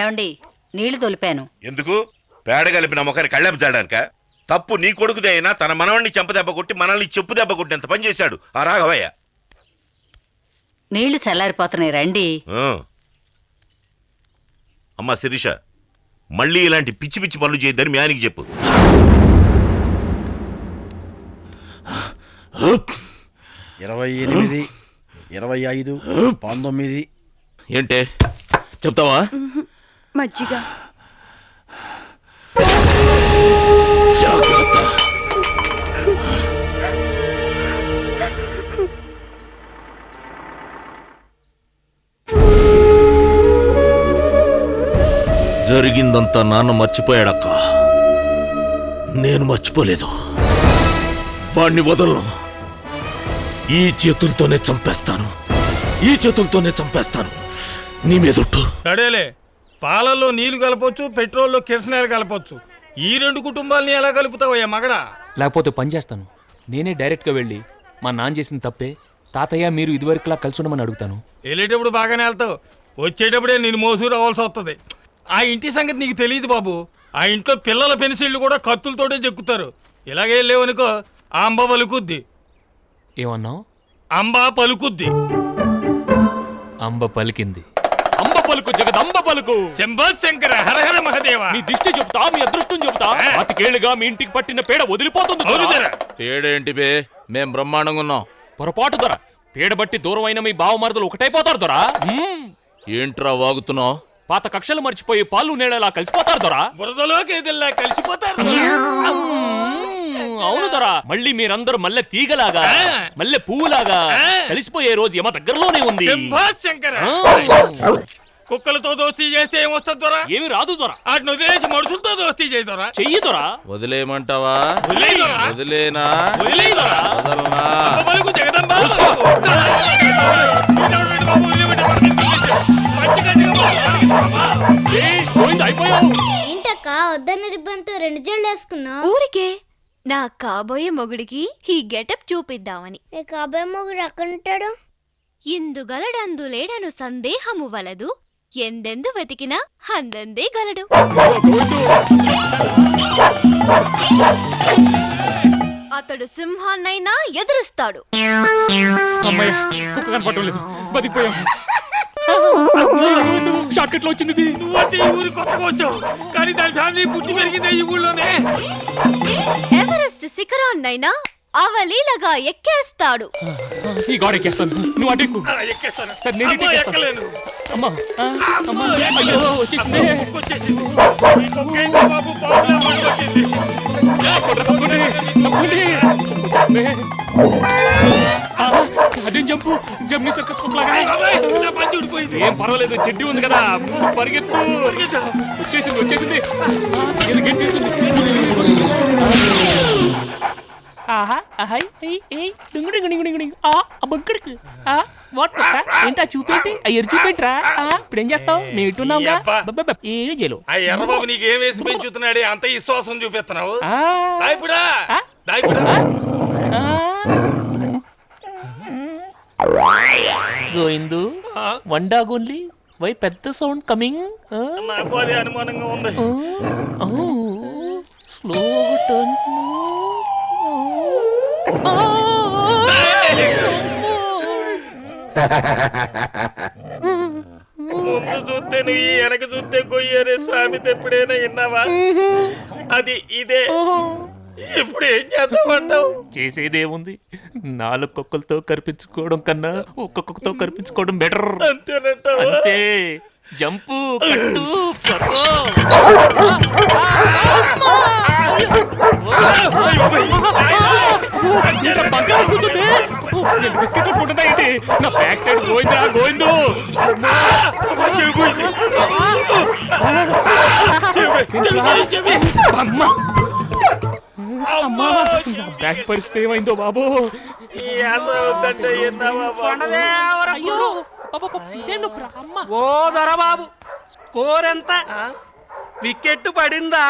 ఏమండి నీళ్లు తొలిపాను. ఎందుకు? పేడ కలిపిన మొక్కని కళ్ళెపు చేయడానిక? తప్పు నీ కొడుకుదే అయినా తన మనవణ్ణి చెంపదెబ్బ కొట్టి మనల్ని చెప్పు దెబ్బ కొట్టినంత పని చేశాడు ఆ రాఘవయ్య. నీళ్లు చల్లారిపోతున్నాయి రండి. అమ్మా శిరీష, మళ్ళీ ఇలాంటి పిచ్చి పిచ్చి పనులు చేయద్దని మీ ఆయనకి చెప్పు. 28, 25, 19. ఏంటే చెప్తావా? మజ్జిగ. జరిగిందంతా నాన్న మర్చిపోయాడక్క. నేను మర్చిపోలేదు. వాణ్ణి వదలను. ఈ చేతులతోనే చంపేస్తాను. నీ మీదొట్టు. సడేలే, పాలల్లో నీళ్లు కలపొచ్చు, పెట్రోల్లో కిరసనాయలు కలపొచ్చు. ఈ రెండు కుటుంబాలని ఎలా కలుపుతావయ్యా మగడా? లేకపోతే పని చేస్తాను. నేనే డైరెక్ట్గా వెళ్ళి మా నాన్న చేసిన తప్పే తాతయ్య మీరు ఇదివరకులా కలిసి ఉండమని అడుగుతాను. వెళ్ళేటప్పుడు బాగానే వెళ్తావు, వచ్చేటప్పుడే నేను మోసూరు రావాల్సి వస్తుంది. ఆ ఇంటి సంగతి నీకు తెలియదు బాబు. ఆ ఇంట్లో పిల్లల పెన్సిళ్ళు కూడా కత్తులతోటే చెక్కుతారు. ఇలాగే వెళ్ళేవనుకో అంబ పలుకుద్ది. ఏమన్నావు? అంబ పలుకుద్ది. అంబ పలికింది. అంబ పలుకు జగదంబ పలుకు. శంభో శంకర హరహర మహదేవ. మీ దిష్టి చెబుతా, మీ అదృష్టం చెబుతా. అతికేళ్లుగా మీ ఇంటికి పట్టిన పేడ వదిలిపోతుంది. పేడేంటి బే? మేం బ్రహ్మాండంగా ఉన్నాం. పొరపాటు దొర. పేడ బట్టి దూరం అయిన మీ బావమరదలు ఒకటైపోతారు దొరా. ఏంట్రా వాగుతున్నావు? పాత కక్షలు మర్చిపోయి పాలు నీళ్ళలా కలిసిపోతారు దొరా. బురదలోకి ఎదిల్లా కలిసిపోతారు. అవును దొరా. మళ్ళీ మీరందరూ మల్లె తీగలాగా, మల్లె పువ్వులాగా కలిసిపోయే రోజు యమ దగ్గరలోనే ఉంది. శంభో శంకర. కుక్కలతో దోస్తీ చేస్తే ఏమొస్తుంది దొరా? ఏమి రాదు దొరా. వాటిని వదిలేసి మనుషులతో దోస్తీ చేయి దొరా. చెయ్యి దొరా. వదిలేయమంటావా? వదిలేనా? వదలనా? జగదంబ ఏంటక్క వద్దన్న రిబ్బన్తో 2 జళ్ళు వేసుకున్నావు? ఊరికే నా కాబోయే మొగుడికి ఈ గెటప్ చూపిద్దామని. నీ కాబోయే మొగుడు ఎక్కడుంటాడు? ఇందుగలడందు లేడను సందేహము వలదు, ఎందెందు వెతికినా అందందే గలడు. అతడు సింహాన్నైనా ఎదురుస్తాడు. షార్ట్ కట్ లో వచ్చింది. ఊరి కొత్తగా వచ్చావు కానీ దాని ఫ్యామిలీ పుట్టి పెరిగిందే ఈ ఊళ్ళోనే. ఎవరెస్ట్ శిఖరాన్నైనా అవలీలగా ఎక్కేస్తాడు. ఈ గోడ ఎక్కేస్తాను, నువ్వు అడ్డెక్కు. ఎక్కేస్తాను. సరే నేను ఎక్కలేను. అమ్మా అయ్యో వచ్చేసింది. బాబు పావులా పట్టుకొచ్చింది. అదేం జంపు జమ్ని సర్కస్ కుక్కలాగా. ఏం పర్వాలేదు, చెడ్డి ఉంది కదా, పరిగెత్తు. వచ్చేసింది. ఏంటా చూపేంటి? అయ్యరు చూపేంట్రా. ఇప్పుడు ఏం చేస్తావు? నేను ఇట్టున్నావుగా. ఏ జైలు ఎర్రబాబు నీకేం వేసి పెంచుతున్నాడే అంత విశ్వాసం చూపిస్తున్నావు? గోయిందు వండా గోన్లీ వై పెద్ద సౌండ్ కమింగ్. నాకు అదే అనుమానంగా ఉంది. Slow turn. ముందు చూస్తే నువ్వు వెనక చూస్తే గొయ్యి అనే సామెత ఎప్పుడైనా విన్నావా? అది ఇదే. ఇప్పుడు ఏం చేద్దామంటావు? చేసేదేముంది? 4 కుక్కలతో కనిపించుకోవడం కన్నా ఒక్క కుక్కతో కనిపించుకోవడం బెటర్. అంతేనంటావా? అంతే. జంపు కట్టు పర్రో. బిస్కెట్ కొట్టుకుంటుందా ఏంటి? నా బ్యాక్ సైడ్ గోయిందు. బ్యాక్ పరిస్థితి ఏమైందో బాబు? ఓ దొరబాబు, స్కోర్ ఎంత? వికెట్ పడిందా?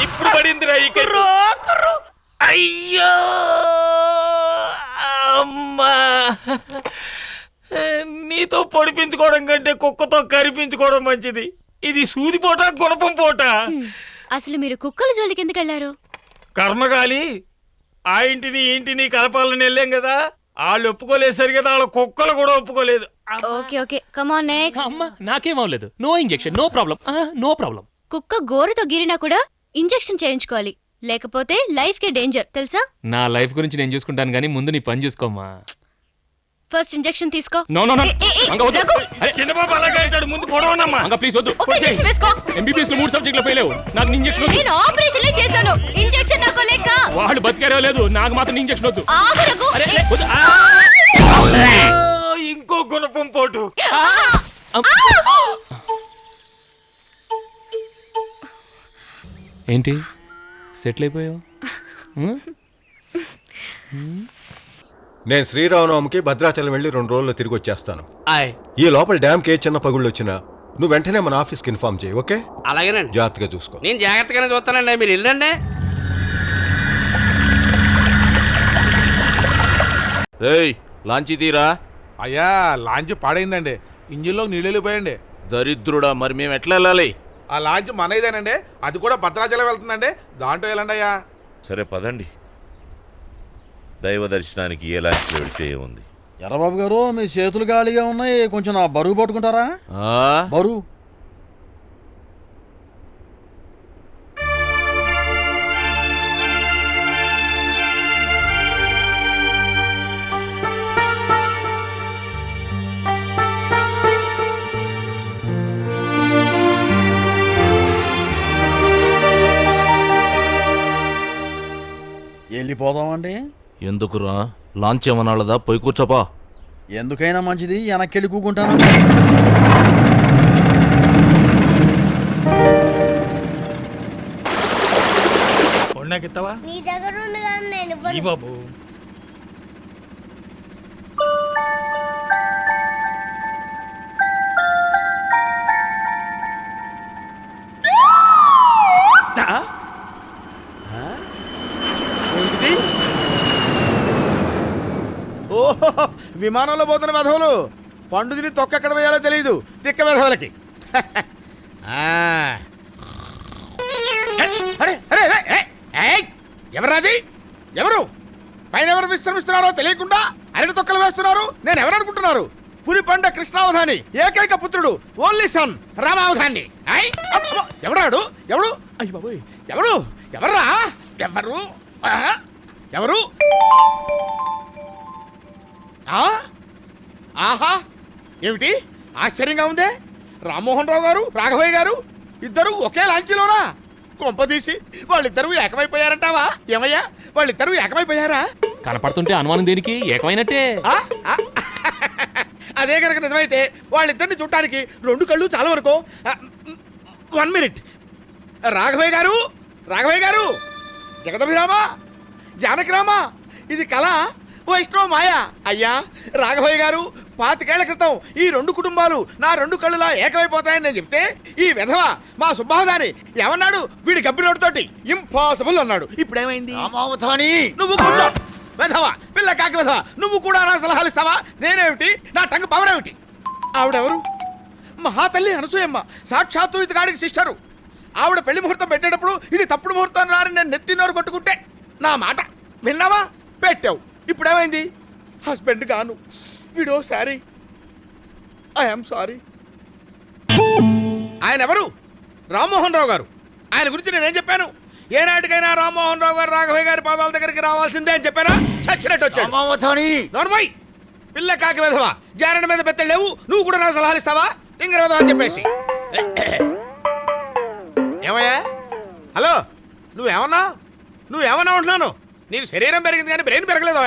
ఇప్పుడు పడిందిరా. అయ్యో అమ్మా. నీతో పొడిపించుకోవడం కంటే కుక్కతో కరిపించుకోవడం మంచిది. ఇది సూదిపోట గుణపం పోట. అసలు మీరు కుక్కల జోలికి ఎందుకు వెళ్ళారు? కర్మగాలి ఆ ఇంటిని ఈ ఇంటిని కలపాలని వెళ్ళాం కదా, వాళ్ళు ఒప్పుకోలేదు కదా, వాళ్ళ కుక్కలు కూడా ఒప్పుకోలేదు. Okay okay come on next. అమ్మా నాకేం అవ్వలేదు. No injection, no problem, no problem. కుక్క గోరుతో గిరినా కూడా ఇంజెక్షన్ చేయించుకోవాలి, లేకపోతే లైఫ్ కే డేంజర్ తెలుసా? నా లైఫ్ గురించి నేను చూసుకుంటాను కానీ ముందు నీ పని చూసుకోమ్మా. ఫస్ట్ ఇంజెక్షన్ తీసుకో. నో నో నో ఏ, ఏ, ఏ, అంగ వద్దు. రఘు! అరే చిన్నబాబు అలాగే అంటాడు, ముందు పొడవనమ్మా. అంగ ప్లీజ్ వద్దు. ఒక ఇంజెక్షన్ వేసుకో. ఎంబీబీఎస్ లో 3 సబ్జెక్టులు ఫెయిల్ అయ్యావు. నాకు నీ ఇంజెక్షన్ వద్దు. నేను ఆపరేషన్లే చేశాను, ఇంజెక్షన్ నాకు లెక్క. వాళ్ళు బతికారో లేదు, నాకు మాత్రం నీ ఇంజెక్షన్ వద్దు. ఆగు రఘు. అరే ఏ, వద్దు. ఇంకో గుణపం పోటు. ఏంటి సెటిల్ అయిపోయావు? నేను శ్రీరామనవమికి భద్రాచలం వెళ్ళి 2 రోజుల్లో తిరిగి వచ్చేస్తాను. ఆయ్ ఈ లోపల డ్యామ్కి ఏ చిన్న పగుళ్ళు వచ్చినా నువ్వు వెంటనే మన ఆఫీస్కి ఇన్ఫార్మ్ చేయి, ఓకే? అలాగేనండి, జాగ్రత్తగా చూసుకో. నేను జాగ్రత్తగానే చూస్తానండి, మీరు వెళ్ళండి. రేయ్ లాంచీ తీరా. అయ్యా లాంచ్ పాడైందండి, ఇంజిన్లో నీళ్ళు వెళ్ళిపోయండి. దరిద్రుడా, మరి మేము ఎట్లా వెళ్ళాలి? ఆ లాంచ్ మనైదేనండి, అది కూడా భద్రాచలం వెళ్తుందండి, దాంట్లో వెళ్ళండి అయ్యా. సరే పదండి. దైవ దర్శనానికి ఏ లాంచ్లో వెళితే ఏముంది? ఎర్రబాబు గారు మీ చేతులు ఖాళీగా ఉన్నాయి, కొంచెం నా బరువు పట్టుకుంటారా? బరువు వెళ్ళిపోదామండి. ఎందుకురా? లాంచ్ ఏమన్నాళ్ళదా? పోయి కూర్చోపా. ఎందుకైనా మంచిది వెనక్కి వెళ్ళి కూకుంటాను. నాకిస్తావా? నీ దగ్గర ఉంది కదా, నేను ఇవ్వను. ఈ బాబు ఓహో, విమానంలో పోతున్న వెధవులు పండు తిని తొక్క ఎక్కడ వేయాలో తెలియదు తిక్క వెధవులకి. ఎవరాది? ఎవరు పైన ఎవరు విశ్రమిస్తున్నారో తెలియకుండా అరటి తొక్కలు వేస్తున్నారు. నేను ఎవరనుకుంటున్నారు? పురిపండ కృష్ణావధాని ఏకైక పుత్రుడు, ఓన్లీ సన్ రామావధాని. ఎవరాడు? ఎవడు? అయ్య బాబోయ్, ఎవడు? ఎవర్రా? ఎవరు? ఎవరు? ఆహా, ఏమిటి ఆశ్చర్యంగా ఉందే! రామ్మోహన్ రావు గారు, రాఘవయ్య గారు ఇద్దరు ఒకే లాంచీలోనా? కొంపదీసి వాళ్ళిద్దరూ ఏకమైపోయారంటావా? ఏమయ్యా, వాళ్ళిద్దరూ ఏకమైపోయారా? కనపడుతుంటే అనుమానం దేనికి? ఏకమైనట్టే. అదే కనుక నిజమైతే వాళ్ళిద్దరిని చూడటానికి 2 కళ్ళు చాలా వరకు. 1 మినిట్. రాఘవయ్య గారు, రాఘవయ్య గారు, జగదభిరామ, జానకిరామ, ఇది కళ వైష్ణవ మాయా? అయ్యా రాఘవయ్య గారు, 25 ఏళ్ల క్రితం ఈ 2 కుటుంబాలు నా 2 కళ్ళులా ఏకమైపోతాయని నేను చెప్తే ఈ విధవ మా సుబ్బాహుదాని ఏమన్నాడు? వీడి గబ్బినోడితోటి ఇంపాసిబుల్ అన్నాడు. ఇప్పుడేమైంది? నువ్వు కూర్చో విధవ, పిల్ల కాకి విధవ, నువ్వు కూడా నాకు సలహాలు ఇస్తావా? నేనేమిటి, నా టంగ్ పవర్ ఏమిటి? ఆవిడెవరు? మహాతల్లి అనసూయమ్మ, సాక్షాత్తు ఇతగాడికి సిస్టరు. ఆవిడ పెళ్లి ముహూర్తం పెట్టేటప్పుడు ఇది తప్పుడు ముహూర్తం రాని నేను నెత్తినోరు కొట్టుకుంటే నా మాట విన్నావా? పెట్టావు. ఇప్పుడేమైంది? హస్బెండ్ గాను వీడో సారీ, ఐఎమ్ సారీ. ఆయన ఎవరు? రామ్మోహన్ రావు గారు. ఆయన గురించి నేనేం చెప్పాను? ఏనాటికైనా రామ్మోహన్ రావు గారు రాఘవయ్య గారి పాదాల దగ్గరికి రావాల్సిందే అని చెప్పానా? చచ్చినట్టు వచ్చాడు. నోర్మయ్, పిల్ల కాకి వెధవా, జారణ మీద బెత్తలు లేవు, నువ్వు కూడా నాకు సలహాలు ఇస్తావా? తింగర వెధవా అని చెప్పేసి. ఏమయ్యా? హలో, నువ్వేమన్నా ఉంటున్నాను? నీకు శరీరం పెరిగింది కానీ బ్రెయిన్ పెరగలేదు.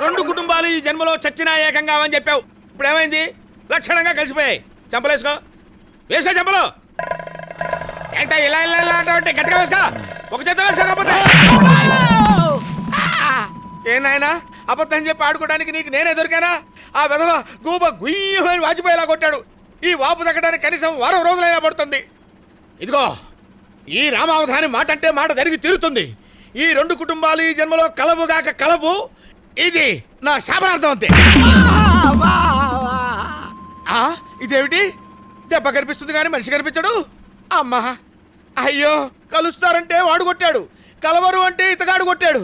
2 కుటుంబాలు ఈ జన్మలో చచ్చినా ఏకంగా అని చెప్పావు. ఇప్పుడు ఏమైంది? లక్షణంగా కలిసిపోయాయి. చంపలేసుకో, వేసుకో చంపలు. ఏంటో ఇలా ఇలా ఇలా అంటే గట్టిగా వేసుకో, ఒక చేత వేసుకోకపోతే. ఏనాయనా, అబద్ధం చెప్పి ఆడుకోవడానికి నీకు నేనే దొరికానా? ఆ విధవ గూబ గుయ్యమని వాచిపోయేలా కొట్టాడు. ఈ వాపు తగ్గడానికి కనీసం 1 వారం రోజులైనా పడుతుంది. ఇదిగో, ఈ రామావధాని మాట అంటే మాట జరిగి తీరుతుంది. ఈ 2 కుటుంబాలు ఈ జన్మలో కలవుగాక కలవు. ఇది నా శాపనార్థం అంతే. ఆ, ఇదేమిటి దెబ్బ కనిపిస్తుంది కానీ మనిషి కనిపించడు. అమ్మా, అయ్యో, కలుస్తారంటే వాడు కొట్టాడు, కలవరు అంటే ఇతగాడు కొట్టాడు,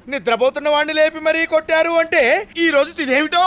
నిద్రపోతున్న వాడిని లేపి మరీ కొట్టారు అంటే ఈ రోజు ఇదేమిటో.